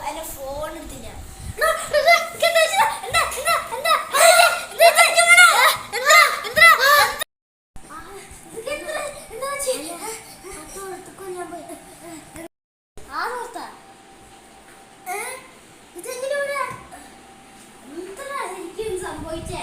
എന്റെ ഫോൺ എടുത്തില്ല. സംഭവിച്ചേ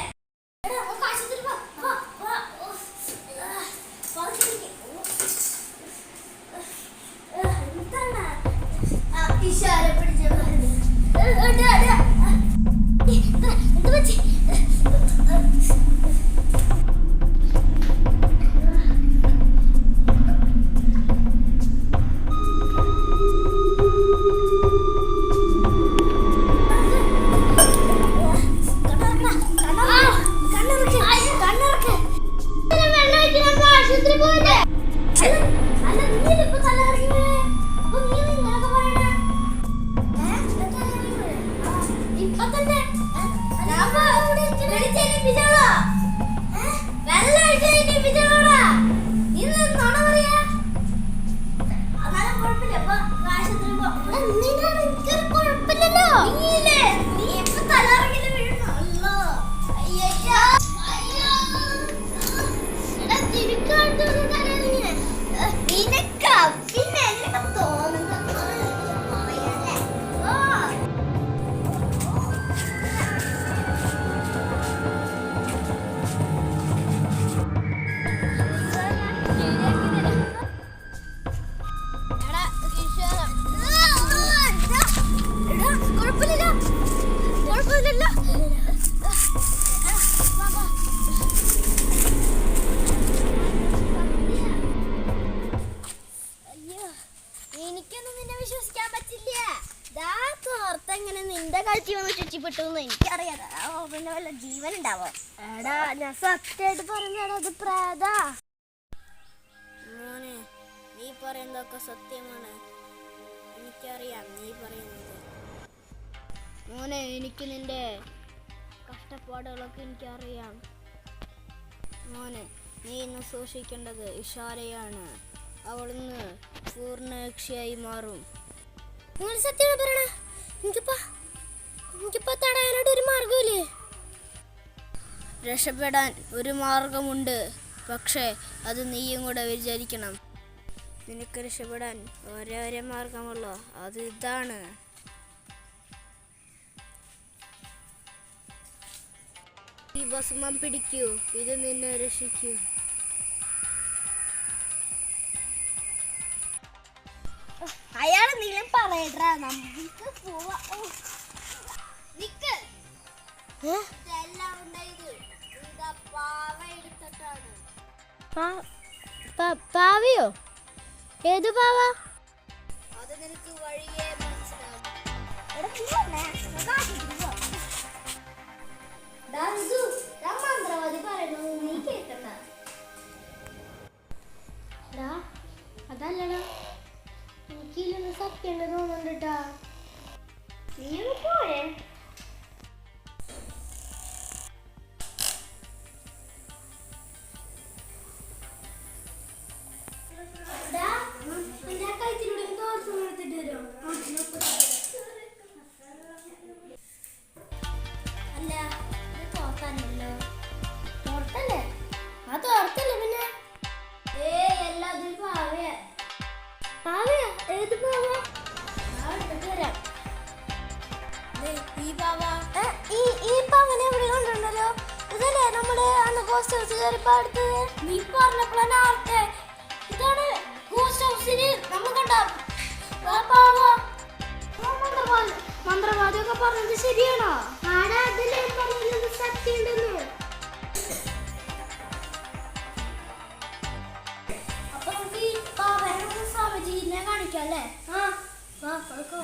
നിന്റെ കളിച്ച് വന്ന് ചുറ്റിപ്പെട്ടു എനിക്കറിയാം. പിന്നെ വല്ല ജീവൻ ഉണ്ടാവോ? എടാ ഞാൻ സത്യമായിട്ട് പറഞ്ഞാടാ, അത് പ്രാതാ. മോനെ നീ പറയുന്നതൊക്കെ സത്യമാണ്, എനിക്കറിയാം നീ പറയുന്നത്. മോനെ എനിക്ക് നിന്റെ കഷ്ടപ്പാടുകളൊക്കെ എനിക്കറിയാം. മോനെ നീ ഇന്ന് സൂക്ഷിക്കേണ്ടത് ഇഷാരയാണ്. അവളിന്ന് പൂർണ്ണയക്ഷിയായി മാറും. നിങ്ങൾ സത്യമാണ് പറയണ. എനിക്കിപ്പോ തടയാനായിട്ട് ഒരു മാർഗമില്ലേ? രക്ഷപ്പെടാൻ ഒരു മാർഗമുണ്ട്, പക്ഷേ അത് നീയും കൂടെ വിചാരിക്കണം. നിനക്ക് രക്ഷപ്പെടാൻ ഒരേ മാർഗമുള്ളൂ, അത് ഇതാണ്. ഈ ഭസ്മം പിടിക്കൂ, ഇത് നിന്നെ രക്ഷിക്കൂ. അയാൾ നീളം പറയടാ, നമുക്ക് പോവാ. പാവയോ? ഏതു പാവ? അത് നിനക്ക് വഴിയേ മനസ്സിലാവും. മന്ത്രവാദി പറയുന്നത് നീ കേൾക്കണ്ട. അതല്ലടാ, എനിക്കില്ലെന്ന് സത്യം തോന്നുന്നുണ്ടാ. നീ ഒന്ന് പോയേ. അല്ല തോർത്താനല്ലോ. തോർത്തല്ലേ? ആ തോർത്തല്ലേ പിന്നെ? എല്ലാത്തിനും പാവയാ. പാവയാ? ഏത് പാവ? വരാം. ഈ പാവനെ എവിടെ കൊണ്ടുണ്ടല്ലോ? ഇതല്ലേ നമ്മുടെ അന്ന് ഗോസ്റ്റ് ഹൗസ് കയറിപ്പോ അടുത്തത്? നീ പറഞ്ഞപ്പോഴാണ് ആർക്കെ ഇതാണ് ഗോസ്റ്റ് ഹൗസിന് നമ്മൾ കണ്ട പാവ. മന്ത്രവാദിയൊക്കെ പറഞ്ഞത് ശരിയാണോ? ആടാ അതല്ലേ പറഞ്ഞത് സത്യമുണ്ടെന്ന്. അപ്പൊ നമുക്ക് ഈ പാവനെ സ്വാമിജീനെ കാണിക്കാം അല്ലേ? വാ കൊടുക്കോ.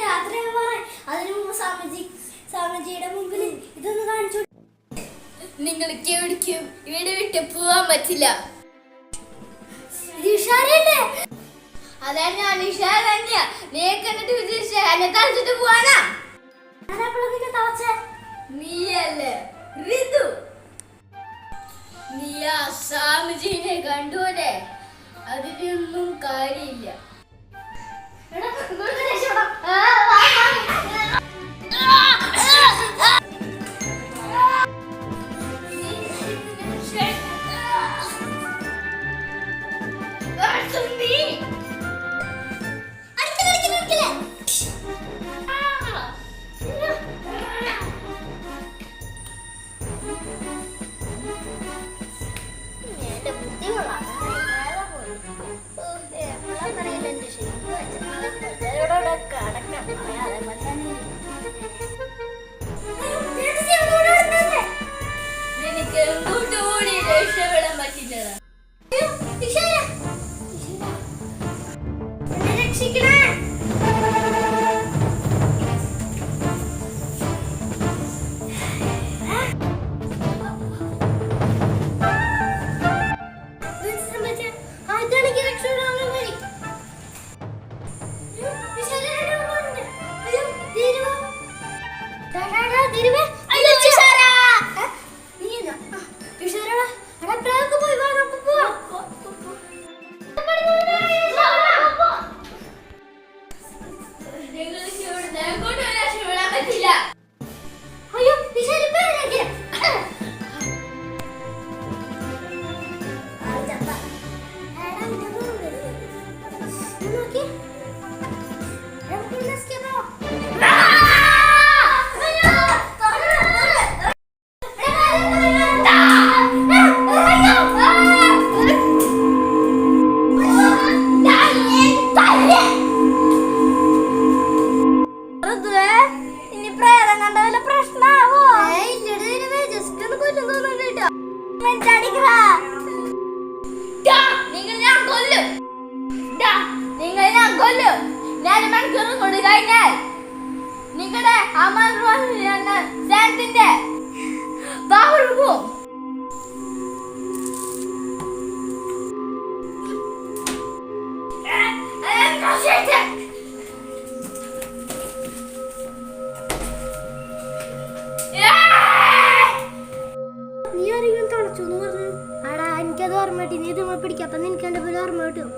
രാത്രി അതിനു മുമ്പ് സ്വാമിജിയുടെ മുമ്പിൽ ഇതൊന്ന് കാണിച്ചു. നിങ്ങൾക്ക് എവിടേക്കും ഇവിടെ വിട്ട് പോവാൻ പറ്റില്ല. അതാ ഞാൻ ഇഷാര തന്നെയാ. നീ കണ്ടിട്ട് വിചാരിച്ച എന്നെ തളിച്ചിട്ട് പോവാനാ? നീയല്ലേ ഋതു. നീ ആ സ്വാമിജീനെ കണ്ടുപോലെ അതിനൊന്നും കാര്യമില്ല. നിനക്ക് കൂട്ടുകൂടി രക്ഷപ്പെടാൻ പറ്റില്ല. രക്ഷിക്കണേ. നിങ്ങളുടെ അമർത്തിന്റെ ബാഹുർവും നീ ആരെങ്കിലും തുണച്ചു എന്ന് പറഞ്ഞു. ആടാ എനിക്കത് ഓർമ്മ കിട്ടി. നീ ഇത് പിടിക്കപ്പം നിനക്ക് എന്റെ പോലെ ഓർമ്മ കിട്ടും.